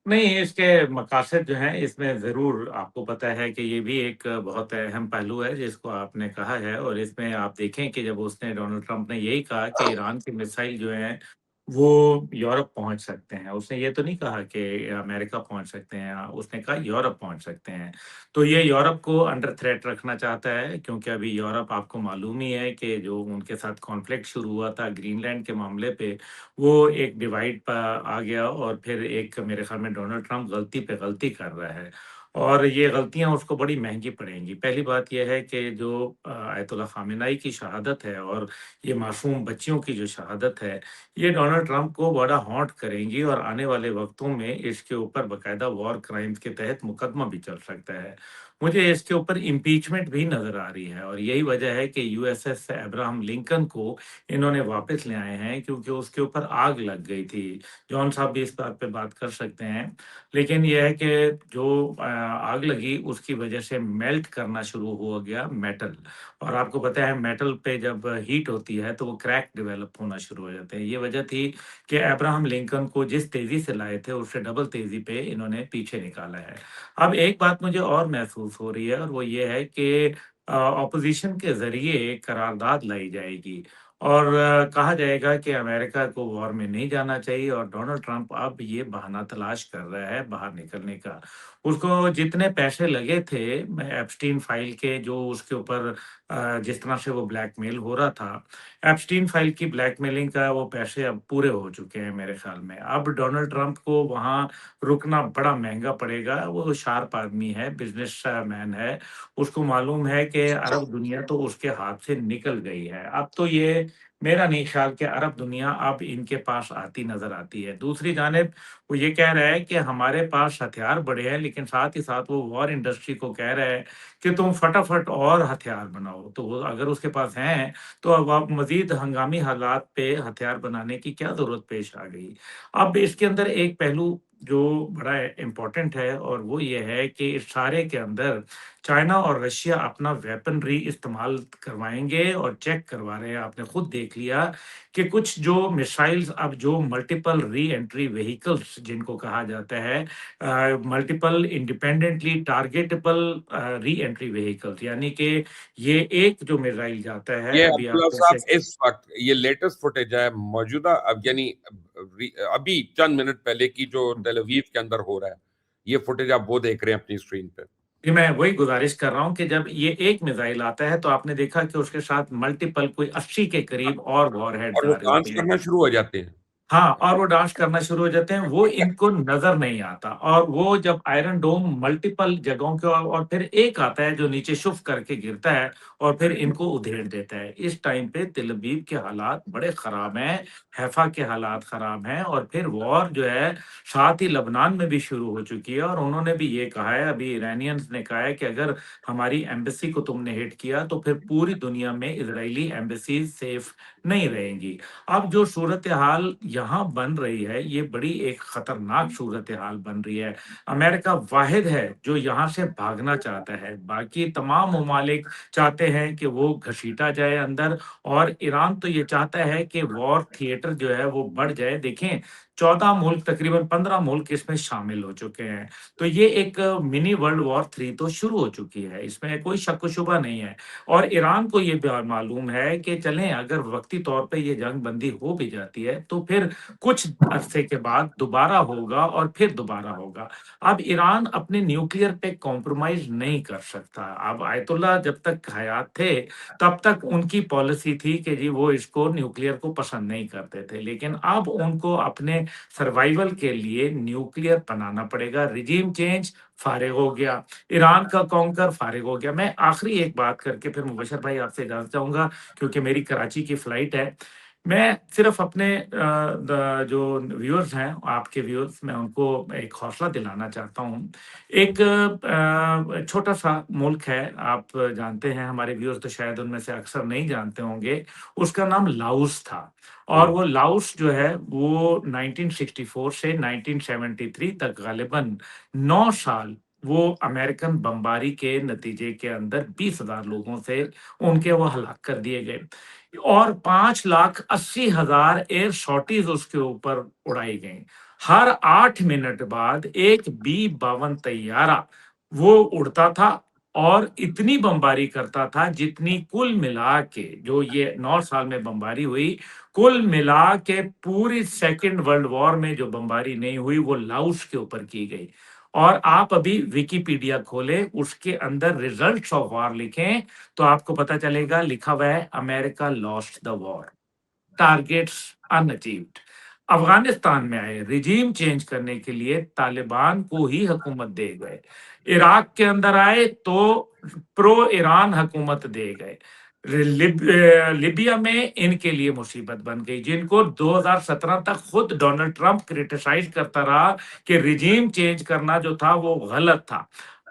नहीं, इसके मकासद जो हैं, इसमें ज़रूर आपको पता है कि ये भी एक बहुत अहम पहलू है जिसको आपने कहा है, और इसमें आप देखें कि जब उसने डोनाल्ड ट्रंप ने यही कहा कि ईरान के मिसाइल जो हैं, वो यूरोप पहुँच सकते हैं। उसने ये तो नहीं कहा कि अमेरिका पहुँच सकते हैं, उसने कहा यूरोप पहुँच सकते हैं। तो ये यूरोप को अंडर थ्रेट रखना चाहता है, क्योंकि अभी यूरोप, आपको मालूम ही है कि जो उनके साथ कॉन्फ्लिक्ट शुरू हुआ था ग्रीनलैंड के मामले पे, वो एक डिवाइड आ गया, और फिर एक, मेरे ख्याल में डोनाल्ड ट्रंप गलती पे गलती कर रहा है, और ये गलतियाँ उसको बड़ी महँगी पड़ेंगी। पहली बात ये है कि जो आयतुल्लाह ख़ामेनी की शहादत है, और ये मासूम बच्चियों की जो शहादत है, ये डोनाल्ड ट्रंप को बड़ा हॉन्ट करेंगी, और आने वाले वक़्तों में इसके ऊपर बाकायदा वॉर क्राइम्स के तहत मुकदमा भी चल सकता है। मुझे इसके ऊपर इम्पीचमेंट भी नज़र आ रही है, और यही वजह है कि यूएसएस अब्राहम लिंकन को इन्होंने वापस ले आए हैं, क्योंकि उसके ऊपर आग लग गई थी। जॉन साहब भी इस बात पे बात कर सकते हैं। लेकिन ये है कि जो आग लगी, उसकी वजह से मेल्ट करना शुरू हो गया मेटल, और आपको पता है मेटल पे जब हीट होती है तो वो क्रैक डेवलप होना शुरू हो जाते हैं। ये वजह थी कि अब्राहम लिंकन को जिस तेज़ी से लाए थे, उससे डबल तेज़ी पे इन्होंने पीछे निकाला है। अब एक बात मुझे और महसूस हो रही है, और वो ये है कि ऑपोज़िशन के ज़रिए करारदाद लाई जाएगी, और कहा जाएगा कि अमेरिका को वॉर में नहीं जाना चाहिए, और डोनाल्ड ट्रंप अब ये बहाना तलाश कर रहा है बाहर निकलने का। उसको जितने पैसे लगे थे एप्स्टीन फाइल के, जो उसके ऊपर जिस तरह से वो ब्लैकमेल हो रहा था, एप्स्टीन फाइल की ब्लैकमेलिंग का वो पैसे अब पूरे हो चुके हैं मेरे ख़्याल में। अब डोनाल्ड ट्रंप को वहाँ रुकना बड़ा महँगा पड़ेगा। वो शार्प आदमी है, बिज़नेस मैन है। उसको मालूम है कि अरब दुनिया तो उसके हाथ से निकल गई है। अब तो ये मेरा नहीं ख़्याल कि अरब दुनिया अब इनके पास आती नज़र आती है। दूसरी जानिब वो ये कह रहा है कि हमारे पास हथियार बड़े हैं, लेकिन साथ ही साथ वो वॉर इंडस्ट्री को कह रहा है कि तुम फटाफट और हथियार बनाओ। तो वो अगर उसके पास हैं, तो अब आप मज़ीद हंगामी हालात पे हथियार बनाने की क्या ज़रूरत पेश आ गई? अब इसके अंदर एक पहलू जो बड़ा इम्पोर्टेंट है, और वो ये है कि इस सारे के अंदर चाइना और रशिया अपना वेपनरी इस्तेमाल करवाएँगे, और चेक करवा रहे हैं। आपने खुद देख लिया कि कुछ जो मिसाइल्स, अब जो मल्टीपल री एंट्री व्हीकल्स जिनको कहा जाता है, multiple independently targetable re entry vehicles, यानी कि ये एक जो मिसाइल जाता है, ये अभी अब्दुल्ला आप साहब, जैसे इस वक्त ये लेटेस्ट फुटेज है मौजूदा, अब यानी अभी चंद मिनट पहले की, जो तेल अवीव के अंदर हो रहा है, ये फुटेज आप वो देख रहे हैं अपनी स्क्रीन पे। जी, मैं वही गुज़ारिश कर रहा हूँ कि जब ये एक मिसाइल आता है, तो आपने देखा कि उसके साथ मल्टीपल कोई 80 के करीब और वॉरहेड्स और वो आ रहे डांस होते हैं। करना शुरू हो जाते हैं। हाँ, और वो डांस करना शुरू हो जाते हैं, वो इनको नज़र नहीं आता, और वो जब आयरन डोम मल्टीपल जगहों के, और फिर एक आता है जो नीचे शुफ़ करके गिरता है, और फिर इनको उधेड़ देता है। इस टाइम पे तेल अवीव के हालात बड़े ख़राब हैं, हैफ़ा के हालात ख़राब हैं, और फिर वॉर जो है साथ ही लबनान में भी शुरू हो चुकी है, और उन्होंने भी ये कहा है, अभी इरानियंस ने कहा है कि अगर हमारी एम्बेसी को तुमने हिट किया, तो फिर पूरी दुनिया में इज़राइली एम्बेसीज़ सेफ़ नहीं रहेंगी। अब जो सूरत-ए-हाल यहाँ बन रही है, ये बड़ी एक खतरनाक सूरत-ए-हाल बन रही है। अमेरिका वाहिद है जो यहाँ से भागना चाहता है, बाकी तमाम ममालिक चाहते हैं कि वो घसीटा जाए अंदर, और ईरान तो ये चाहता है कि वॉर थिएटर जो है वो बढ़ जाए। देखें, 14 मुल्क, तकरीबन 15 मुल्क इसमें शामिल हो चुके हैं। तो ये एक मिनी वर्ल्ड वॉर 3 तो शुरू हो चुकी है, इसमें कोई शक व शुबा नहीं है। और ईरान को ये मालूम है कि चलें, अगर वक़्ती तौर पे ये जंग बंदी हो भी जाती है, तो फिर कुछ अरसे के बाद दोबारा होगा, और फिर दोबारा होगा। अब ईरान अपने न्यूक्लियर पे कॉम्प्रोमाइज़ नहीं कर सकता। अब आयतुल्लाह जब तक हयात थे, तब तक उनकी पॉलिसी थी कि जी वो इसको, न्यूक्लियर को पसंद नहीं करते थे। लेकिन अब उनको अपने सर्वाइवल के लिए न्यूक्लियर बनाना पड़ेगा। रिजीम चेंज फारिग हो गया, ईरान का कॉन्कर फारिग हो गया। मैं आखिरी एक बात करके फिर मुबशर भाई आपसे इजाज़त चाहूँगा, क्योंकि मेरी कराची की फ्लाइट है। मैं सिर्फ अपने जो व्यूअर्स हैं, आपके व्यूअर्स, मैं उनको एक हौसला दिलाना चाहता हूँ। एक छोटा-सा मुल्क है, आप जानते हैं, हमारे व्यूअर्स तो शायद उनमें से अक्सर नहीं जानते होंगे, उसका नाम लाओस था। और वो लाओस जो है वो 1964 से 1973 तक गालिबन 9 साल वो अमेरिकन बमबारी के नतीजे के अंदर 20,000 लोगों से उनके वो हलाक कर दिए गए। और 5,80,000 एयर सॉर्टीज उसके ऊपर उड़ाई गई। हर 8 मिनट बाद एक बी-52 तैयारा वो उड़ता था और इतनी बमबारी करता था जितनी कुल मिला के, जो ये 9 साल में बमबारी हुई, कुल मिला के पूरी सेकंड वर्ल्ड वॉर में जो बमबारी नहीं हुई वो लाओस के ऊपर की गई। और आप अभी विकिपीडिया खोलें, उसके अंदर रिजल्ट्स ऑफ वॉर लिखें, तो आपको पता चलेगा, लिखा हुआ है America lost the war, targets unachieved. Afghanistan में आए, रिजीम चेंज करने के लिए तालिबान को ही हुकूमत दे गए। इराक के अंदर आए तो प्रो ईरान हुकूमत दे गए। लिबिया में इनके लिए मुसीबत बन गई, जिनको 2017 तक खुद डोनाल्ड ट्रंप क्रिटिसाइज करता रहा कि रिजीम चेंज करना जो था वो गलत था।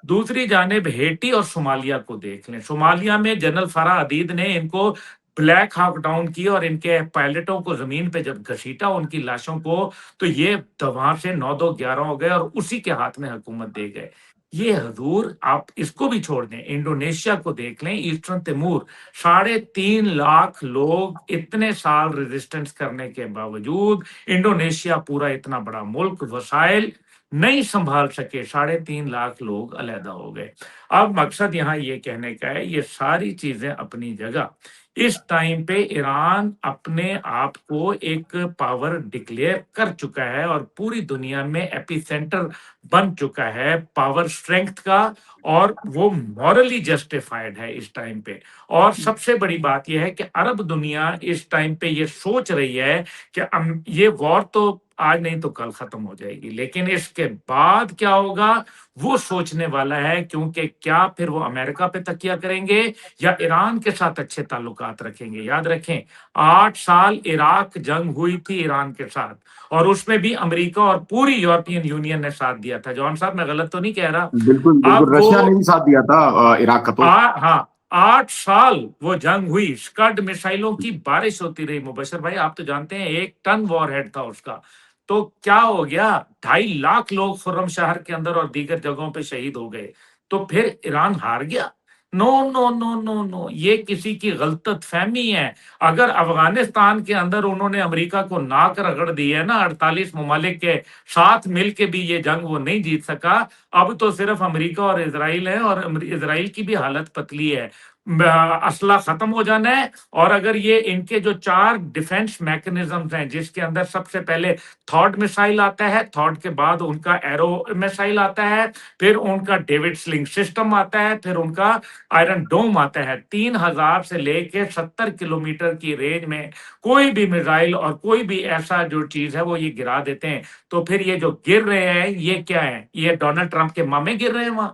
दूसरी जानिब हेटी और सोमालिया को देख लें। सोमालिया में जनरल फराह अदीद ने इनको ब्लैक हॉक डाउन किए और इनके पायलटों को जमीन पे जब घसीटा उनकी लाशों को, तो ये वहां से 9-2-11 हो गए और उसी के हाथ में हुकूमत दे गए। ये हजूर, आप इसको भी छोड़ दें, इंडोनेशिया को देख लें, ईस्टर्न तिमूर, 3.5 लाख लोग, इतने साल रेजिस्टेंस करने के बावजूद इंडोनेशिया पूरा इतना बड़ा मुल्क वसाइल नहीं संभाल सके, 3.5 लाख लोग अलहदा हो गए। अब मकसद यहाँ ये कहने का है, ये सारी चीजें अपनी जगह, इस टाइम पे ईरान अपने आप को एक पावर डिक्लेयर कर चुका है और पूरी दुनिया में एपिसेंटर बन चुका है पावर स्ट्रेंथ का, और वो मॉरली जस्टिफाइड है इस टाइम पे। और सबसे बड़ी बात यह है कि अरब दुनिया इस टाइम पे ये सोच रही है कि ये वॉर तो आज नहीं तो कल खत्म हो जाएगी, लेकिन इसके बाद क्या होगा वो सोचने वाला है, क्योंकि क्या फिर वो अमेरिका पे तकिया करेंगे या ईरान के साथ अच्छे ताल्लुकात रखेंगे। याद रखें, 8 साल इराक जंग हुई थी ईरान के साथ, और उसमें भी अमेरिका और पूरी यूरोपियन यूनियन ने साथ दिया था। जॉन साहब, मैं गलत तो नहीं कह रहा? बिल्कुल अब बिल्कुल, रशिया ने वो भी साथ दिया था इराक का तो। हाँ, 8 साल वो जंग हुई, स्कड मिसाइलों की बारिश होती रही। मुबशर भाई, आप तो जानते हैं 1 टन वॉरहेड था उसका। तो क्या हो गया, 2.5 लाख लोग खुर्रम शहर के अंदर और दीगर जगहों पे शहीद हो गए। तो फिर ईरान हार गया? No no no no no, ये किसी की गलत फहमी है। अगर अफगानिस्तान के अंदर उन्होंने अमेरिका को नाक रगड़ दी है ना, 48 ममालिक के साथ मिलके भी ये जंग वो नहीं जीत सका। अब तो सिर्फ अमेरिका और इजराइल है, और इजराइल की भी हालत पतली है। असला खत्म हो जाना है, और अगर ये इनके जो 4 डिफेंस मैकेनिज्म्स हैं, जिसके अंदर सबसे पहले थॉड मिसाइल आता है, थॉड के बाद उनका एरो मिसाइल आता है, फिर उनका डेविड स्लिंग सिस्टम आता है, फिर उनका आयरन डोम आता है। 3,000 से लेके 70 किलोमीटर की रेंज में कोई भी मिसाइल और कोई भी ऐसा जो चीज है वो ये गिरा देते हैं। तो फिर ये जो गिर रहे हैं, ये क्या है? ये डोनाल्ड ट्रंप के मामे गिर रहे हैं वहां?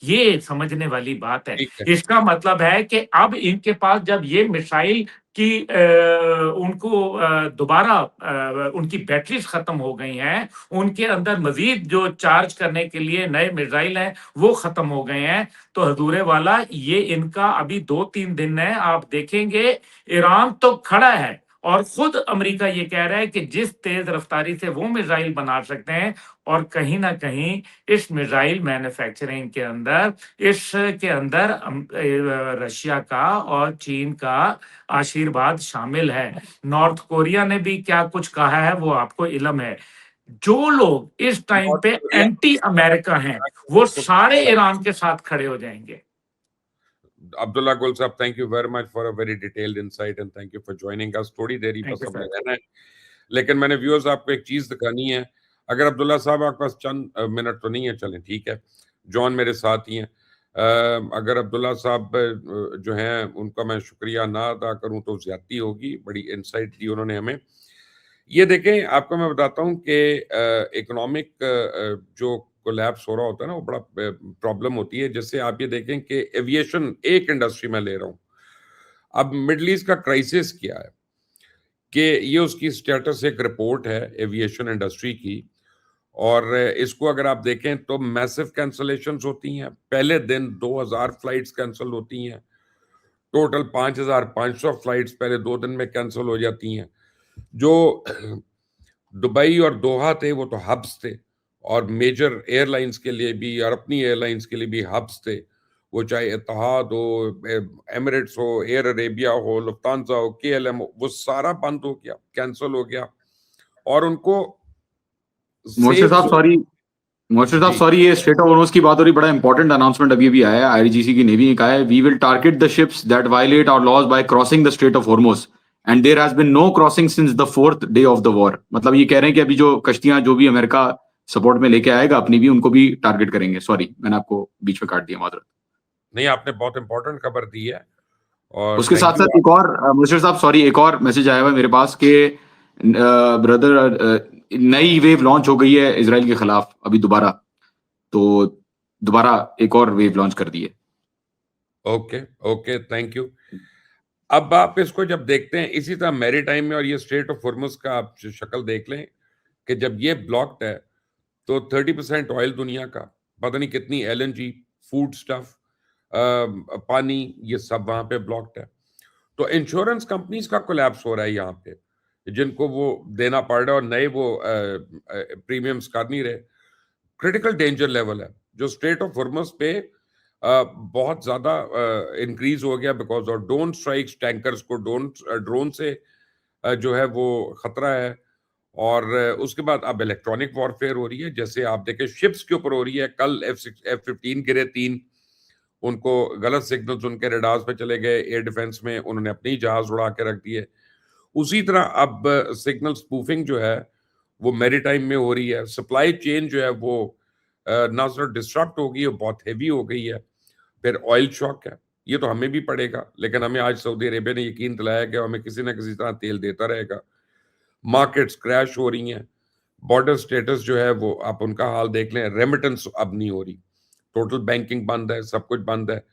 ये समझने वाली बात है। ठीक है। इसका मतलब है कि अब इनके पास जब ये मिसाइल की उनको दोबारा उनकी बैटरीज खत्म हो गई हैं, उनके अंदर मजीद जो चार्ज करने के लिए नए मिसाइल हैं वो खत्म हो गए हैं, तो हजूरे वाला ये इनका अभी 2-3 दिन है, आप देखेंगे ईरान तो खड़ा है, और खुद अमेरिका ये कह रहा है कि जिस तेज रफ्तारी से वो मिसाइल बना सकते हैं, और कहीं ना कहीं इस मिसाइल मैन्युफैक्चरिंग के अंदर, इसके अंदर रशिया का और चीन का आशीर्वाद शामिल है। नॉर्थ कोरिया ने भी क्या कुछ कहा है वो आपको इल्म है। जो लोग इस टाइम नॉर्थ पे कोरिया एंटी अमेरिका हैं, वो सारे ईरान के साथ खड़े हो जाएंगे। अब्दुल्ला गुल साहब, thank you very much for a very detailed insight and thank you for joining us. थोड़ी देर ही थैंक बस यू हमने सर। रहना है, लेकिन मैंने व्यूअर्स आपको एक चीज दिखानी है। अगर अब्दुल्ला साहब आपके पास चंद मिनट तो नहीं है, चलें ठीक है, जॉन मेरे साथ ही हैं। अगर अब्दुल्ला साहब जो हैं उनका मैं शुक्रिया ना अदा करूं तो ज्यादती होगी। बड़ी इंसाइट दी उन्होंने हमें। ये देखें, आपको मैं बताता हूं कि इकोनॉमिक जो कोलैप्स हो रहा होता है ना, वो बड़ा प्रॉब्लम होती है। जैसे आप ये देखें कि एविएशन एक इंडस्ट्री में ले रहा हूं, अब मिडल ईस्ट का क्राइसिस क्या है। कि ये उसकी स्टेटस एक रिपोर्ट है एविएशन इंडस्ट्री की, और इसको अगर आप देखें तो मैसिव कैंसलेशंस होती हैं। पहले दिन 2000 फ्लाइट्स कैंसिल होती हैं, टोटल 5500 फ्लाइट्स पहले 2 दिन में कैंसिल हो जाती हैं। जो दुबई और दोहा थे वो तो हब्स थे, और मेजर एयरलाइंस के लिए भी और अपनी एयरलाइंस के लिए भी हब्स थे। वो चाहे इत्तेहाद हो, एमिरेट्स हो, एयर अरेबिया हो, लुफ्तांसा हो, केएलएम हो, वो सारा बंद हो गया, कैंसिल हो गया, और उनको मोर्शद साहब सेफ सॉरी मोर्शद साहब जी सॉरी, ये स्ट्रेट ऑफ हॉर्मुज की बात हो रही, बड़ा इंपॉर्टेंट अनाउंसमेंट अभी अभी आया है। आईआरजीसी की नेवी ने कहा है, we will target the ships that violate our laws by crossing the strait of Hormuz and there has been no crossing since the 4th day of the war. मतलब ये कह रहे हैं कि अभी जो कश्तियां जो भी अमेरिका सपोर्ट में लेके आएगा अपनी भी, उनको भी टारगेट करेंगे। सॉरी, मैंने आपको बीच में काट दिया, माजरत। नहीं, आपने बहुत इंपॉर्टेंट खबर दी है, और उसके साथ थैंक यू साथ एक और मुर्शिद साहब सॉरी, एक और मैसेज आया हुआ है मेरे पास कि ब्रदर नई वेव लॉन्च हो गई है इसराइल के खिलाफ अभी दोबारा, तो दोबारा एक और वेव लॉन्च कर दी है। Okay okay, thank you. अब आप इसको जब देखते हैं इसी तरह मैरीटाइम में, और ये स्ट्रेट ऑफ हॉर्मुज का आप शक्ल देख लें कि जब ये ब्लॉक्ड है तो 30% ऑयल दुनिया का, पता नहीं कितनी एलएनजी, फूड स्टफ, पानी, ये सब वहां पे ब्लॉक्ड है। तो इंश्योरेंस कंपनीज का कोलैप्स हो रहा है यहाँ पे, जिनको वो देना पड़ रहा है, और नए वो प्रीमियम्स कर नहीं रहे। क्रिटिकल डेंजर लेवल है जो स्ट्रेट ऑफ हॉर्मुज पे बहुत ज्यादा इंक्रीज हो गया, because of drone strikes, tankers को ड्रोन से जो है वो खतरा है। और उसके बाद अब इलेक्ट्रॉनिक वॉरफेयर हो रही है, जैसे आप देखें शिप्स के ऊपर हो रही है। कल F-15 गिरे 3, उनको गलत सिग्नल्स उनके रडार्स पे चले गए, एयर डिफेंस में उन्होंने अपने ही जहाज उड़ा के रख दिए। उसी तरह अब सिग्नल स्पूफिंग जो है वो मैरीटाइम में हो रही है। सप्लाई चेन जो है वो ना सिर्फ डिस्टर्ब हो गई है, बहुत हैवी हो गई है। फिर ऑयल शॉक है, ये तो हमें भी पड़ेगा, लेकिन हमें आज सऊदी अरेबिया ने यकीन दिलाया कि हमें किसी ना किसी तरह तेल देता रहेगा। मार्केट्स क्रैश हो रही हैं, बॉर्डर स्टेटस जो है वो आप उनका हाल देख लें, रेमिटेंस अब नहीं हो रही, टोटल बैंकिंग बंद है, सब कुछ बंद है।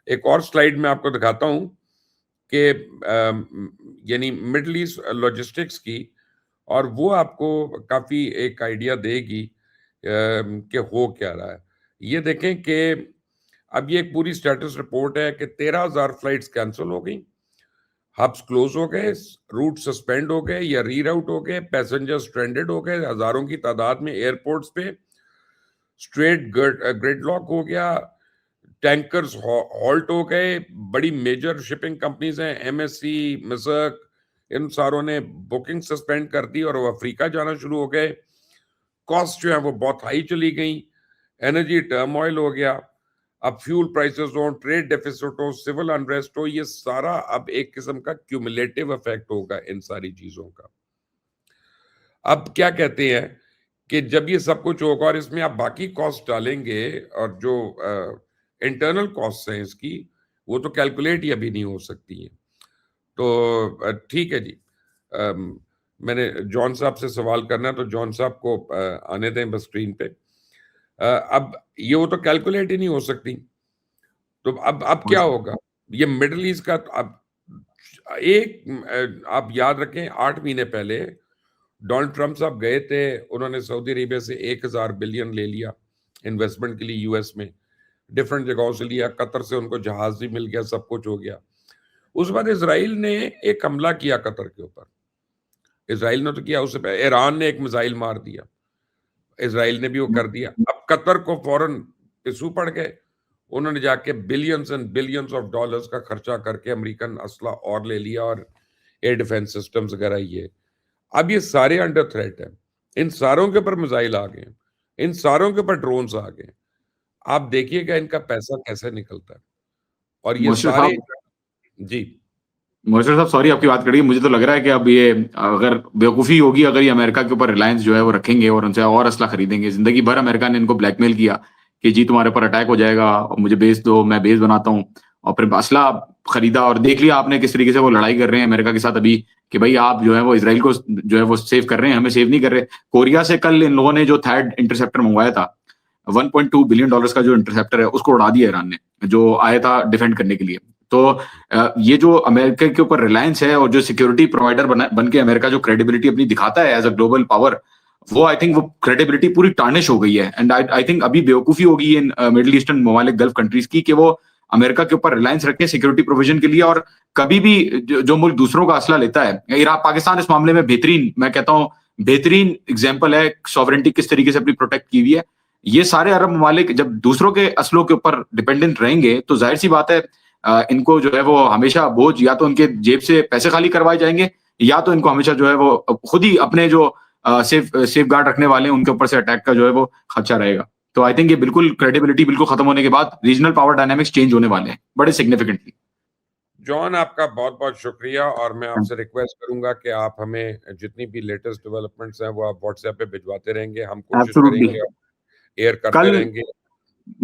एक और स्लाइड में आपको दिखाता हूं कि यानी मिडल ईस्ट लॉजिस्टिक्स की, और वो आपको काफी एक आइडिया देगी कि हो क्या रहा है। ये देखें कि अब ये एक पूरी स्टेटस रिपोर्ट है कि 13,000 फ्लाइट्स कैंसिल हो गई, हब्स क्लोज हो गए, रूट सस्पेंड हो गए या रीराउट हो गए, पैसेंजर स्ट्रैंडेड हो गए हजारों की तादाद में एयरपोर्ट्स पे, स्ट्रेट ग्रिडलॉक हो गया, टैंकर्स हॉल्ट हो गए। बड़ी मेजर शिपिंग कंपनीज हैं, एमएससी, मजक, इन सारों ने बुकिंग सस्पेंड कर दी और वो अफ्रीका जाना शुरू हो गए। कॉस्ट जो है वो बहुत हाई चली गई, एनर्जी टर्मोइल हो गया, अब फ्यूल प्राइसेस हो, ट्रेड डेफिसिट हो, सिविल अनरेस्ट हो, ये सारा अब एक किस्म का क्यूमुलेटिव इफेक्ट होगा इन सारी चीजों का। अब क्या कहते हैं कि जब ये सब कुछ होगा और इसमें आप बाकी कॉस्ट डालेंगे, और जो इंटरनल कॉस्ट हैं इसकी, वो तो कैलकुलेट ही अभी नहीं हो सकती है। तो ठीक है जी, मैंने जॉन साहब से सवाल करना है, तो जॉन साहब को आने दें बस स्क्रीन पे। अब ये वो तो कैलकुलेट ही नहीं हो सकती, तो अब क्या होगा? ये मिडिल ईस्ट का अब आप याद रखें 8 महीने पहले डोनाल्ड ट्रंप साहब गए थे, उन्होंने सऊदी अरेबिया से 1000 बिलियन ले लिया इन्वेस्टमेंट के लिए, यूएस में डिफरेंट जगहों से लिया, कतर से उनको जहाज भी मिल गया, सब कुछ हो गया। उस बाद इसराइल ने एक हमला किया कतर के ऊपर, इसराइल ने तो किया, उससे पहले ईरान ने एक मिसाइल मार दिया, इसराइल ने भी वो कर दिया। अब कतर को फौरन पिसू पड़ गए, उन्होंने जाके billions and billions of dollars का खर्चा करके अमेरिकन असला और ले लिया, और एयर डिफेंस सिस्टम्स वगैरह ये। अब ये सारे अंडर थ्रेट है, इन सारों के ऊपर मिसाइल आ गए, इन सारों के ऊपर ड्रोन्स आ गए। आप देखिएगा इनका पैसा कैसे निकलता है, और ये मोर्शद सारे साहब जी मोर्शद साहब सॉरी आपकी बात करिए, मुझे तो लग रहा है कि अब ये अगर बेवकूफ़ी होगी अगर ये अमेरिका के ऊपर रिलायंस जो है वो रखेंगे और उनसे और असला खरीदेंगे। जिंदगी भर अमेरिका ने इनको ब्लैकमेल किया कि जी तुम्हारे ऊपर अटैक हो जाएगा और मुझे बेच दो, मैं बेस बनाता हूँ, और फिर असला खरीदा। और देख लिया आपने किस तरीके से वो लड़ाई कर रहे हैं अमेरिका के साथ अभी, कि भाई आप जो है वो इसराइल को जो है वो सेव कर रहे हैं, हमें सेव नहीं कर रहे। कोरिया से कल इन लोगों ने जो थर्ड इंटरसेप्टर मंगवाया था, $1.2 बिलियन का जो इंटरसेप्टर है, उसको उड़ा दिया ईरान ने, जो आया था डिफेंड करने के लिए। तो ये जो अमेरिका के ऊपर रिलायंस है और जो सिक्योरिटी प्रोवाइडर बन के अमेरिका जो क्रेडिबिलिटी अपनी दिखाता है एज अ ग्लोबल पावर, वो आई थिंक वो क्रेडिबिलिटी पूरी टार्निश हो गई है। एंड आई थिंक अभी बेवकूफी होगी इन मिडिल ईस्टर्न ममालिक गल्फ कंट्रीज की कि वो अमेरिका के ऊपर रिलायंस रखे सिक्योरिटी प्रोविजन के लिए, और कभी भी जो मुल्क दूसरों का असला लेता है, इराक पाकिस्तान इस मामले में बेहतरीन, मैं कहता हूं बेहतरीन एग्जाम्पल है सॉवरेंटी किस तरीके से अपनी प्रोटेक्ट की हुई है। ये सारे अरब ममालिक जब दूसरों के असलों के ऊपर डिपेंडेंट रहेंगे तो जाहिर सी बात है इनको जो है वो हमेशा बोझ या तो उनके जेब से पैसे खाली करवाए जाएंगे, या तो इनको हमेशा जो है वो खुद ही अपने जो सेफ गार्ड रखने वाले हैं उनके ऊपर से अटैक का जो है वो खर्चा रहेगा। तो आई थिंक ये बिल्कुल क्रेडिबिलिटी बिल्कुल खत्म होने के बाद रीजनल पावर डायनामिक्स चेंज होने वाले हैं बड़े सिग्निफिकेंटली। जॉन, आपका बहुत-बहुत शुक्रिया, और मैं आपसे रिक्वेस्ट करूँगा कि आप हमें जितनी भी लेटेस्ट डेवलपमेंट्स हैं, वो आप व्हाट्सएप पे भिजवाते रहेंगे। हम कोशिश एब्सोल्युटली। करेंगे, एयर करते कल रहेंगे।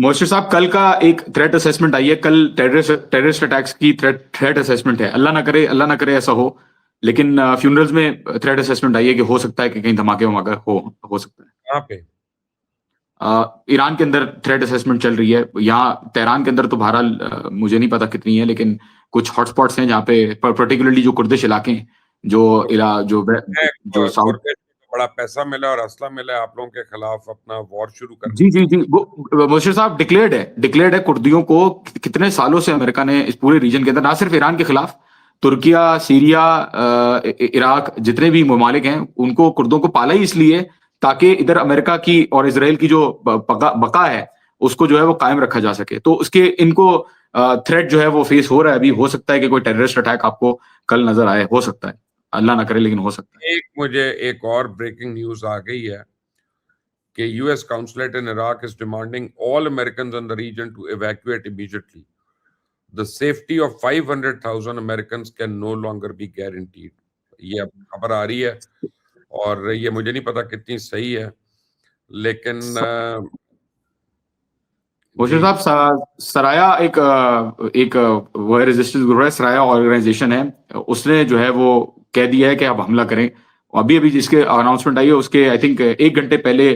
मोर्शिद साहब, कल का एक थ्रेट असेसमेंट आई है, कल टेररिस्ट अटैक्स की थ्रेट असेसमेंट है। अल्लाह ना करे ऐसा हो, लेकिन फ्यूनरल्स में थ्रेट असेसमेंट आई है कि हो सकता है कि कहीं धमाके वमाके हो सकता है। कहाँ पे? ईरान के अंदर थ्रेट असेसमेंट चल रही है। यहाँ तेहरान के अंदर तो बहरहाल मुझे नहीं पता कितनी है, लेकिन कुछ हॉटस्पॉट्स हैं जहाँ पे पर्टिकुलरली जो कुर्दिश इलाके हैं, जो जो साउथ। कुर्दिश को बड़ा पैसा मिला और असला मिला है आप लोगों के खिलाफ अपना वॉर शुरू करने जी के जी लिए। जी, वो मुर्शिद साहब डिक्लेयर्ड है कुर्दियों को। कितने सालों से अमेरिका ने इस पूरे रीजन के अंदर, ना सिर्फ ईरान के खिलाफ, तुर्किया, सीरिया, इराक, जितने भी ममालिक हैं, उनको कुर्दों को पाला ही इसलिए ताकि इधर अमेरिका की और इसराइल की जो बका है उसको जो है वो कायम रखा जा सके। तो उसके इनको थ्रेट जो है वो फेस हो रहा है। अभी हो सकता है कि कोई टेररिस्ट अटैक आपको कल नजर आए, हो सकता है, अल्लाह ना करे, लेकिन हो सकता है। मुझे एक और ब्रेकिंग न्यूज़ आ गई है कि US consulate in Iraq is demanding all Americans in the region to evacuate immediately. The safety of 500,000 Americans can no longer be guaranteed। ये अब खबर आ रही है, और ये मुझे नहीं पता कितनी सही है, लेकिन मुर्शिद जी। साहब, सराया एक वो रेजिस्टेंस ग्रुप है, सराया ऑर्गेनाइजेशन है, उसने जो है वो कह दिया है कि आप हमला करें। अभी अभी जिसके अनाउंसमेंट आई है उसके आई थिंक 1 घंटे पहले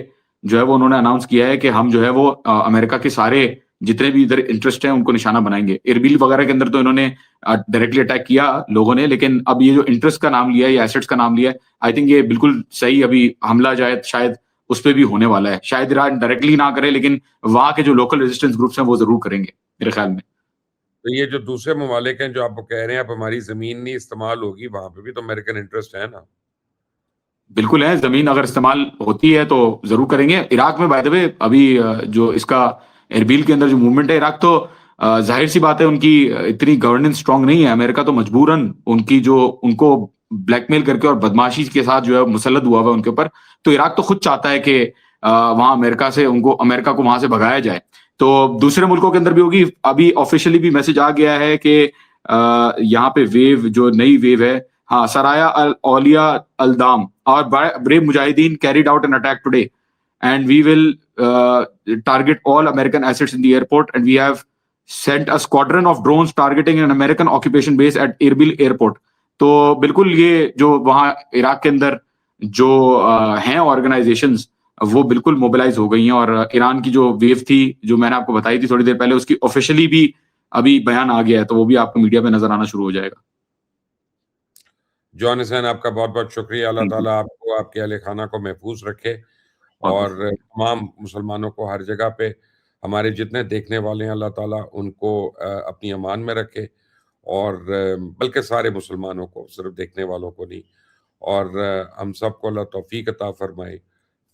जो है वो उन्होंने अनाउंस किया है कि हम जो है वो अमेरिका के सारे जितने भी इधर इंटरेस्ट हैं उनको निशाना बनाएंगे। इरबिल वगैरह के अंदर तो इन्होंने डायरेक्टली अटैक किया लोगों ने, लेकिन अब ये जो इंटरेस्ट का नाम लिया है या एसेट्स का नाम लिया है, आई थिंक ये बिल्कुल सही अभी हमला शायद उस पर भी होने वाला है। शायद ईरान डायरेक्टली ना करे, लेकिन वहां के जो लोकल रेजिस्टेंस ग्रुप्स हैं वो जरूर करेंगे मेरे ख्याल में। तो ये जो दूसरे ममालिक हैं जो आपको कह रहे हैं अब हमारी जमीन नहीं इस्तेमाल होगी, वहां पे भी तो अमेरिकन इंटरेस्ट है ना? बिल्कुल है, जमीन अगर इस्तेमाल होती है तो जरूर करेंगे। इराक में बाय द वे अभी जो इसका एरबिल के अंदर जो मूवमेंट है, इराक तो जाहिर सी बात है उनकी इतनी गवर्नेंस स्ट्रांग नहीं है। अमेरिका तो मजबूरन उनको ब्लैकमेल करके और बदमाशी के साथ जो है मुसल्लत हुआ हुआ है उनके ऊपर। तो इराक तो खुद चाहता है कि वहां अमेरिका को वहां से भगाया जाए। तो दूसरे मुल्कों के अंदर भी होगी। अभी ऑफिशियली भी मैसेज आ गया है कि यहाँ पे जो नई वेव है, हाँ, सराया अल औलिया अल दाम और brave mujahideen carried out an attack today, and we will target all American assets in the airport, and we have sent a squadron of drones targeting an American occupation base at Erbil airport। तो बिल्कुल ये जो वहाँ Iraq के अंदर जो हैं organisations, वो बिल्कुल मोबिलाइज हो गई हैं। और ईरान की जो वेव थी जो मैंने आपको बताई थी थोड़ी देर पहले, उसकी ऑफिशियली भी अभी बयान आ गया है, तो वो भी आपको मीडिया में नजर आना शुरू हो जाएगा। जॉन हुसैन, आपका बहुत-बहुत शुक्रिया। अल्लाह थैंक यू। ताला आपको, आपके अहल खाना को महफूज रखे, बहुत बहुत और शुक्रिया। तमाम मुसलमानों को हर जगह पे, हमारे जितने देखने वाले हैं, अल्लाह ताला उनको अपनी अमान में रखे, और बल्कि सारे मुसलमानों को, सिर्फ देखने वालों को नहीं। और हम सबको अल्लाह तौफीक अता फरमाए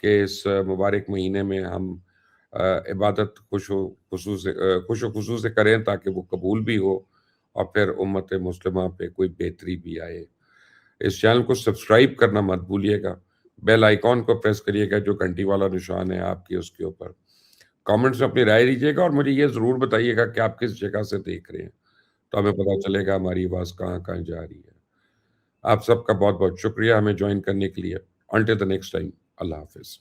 कि इस मुबारक महीने में हम इबादत खुश खुशू से करें ताकि वो कबूल भी हो, और फिर उम्मत मुस्लिमा पे कोई बेहतरी भी आए। इस चैनल को सब्सक्राइब करना मत भूलिएगा, बेल आइकॉन को प्रेस करिएगा जो घंटी वाला निशान है आपकी, उसके ऊपर कमेंट्स में अपनी राय दीजिएगा, और मुझे ये ज़रूर बताइएगा कि आप किस जगह से देख रहे हैं, तो हमें पता चलेगा हमारी आवाज़ कहाँ-कहाँ जा रही है। आप सबका बहुत-बहुत शुक्रिया हमें जॉइन करने के लिए। अंटिल द नेक्स्ट टाइम, अल्लाह हाफ़िज़।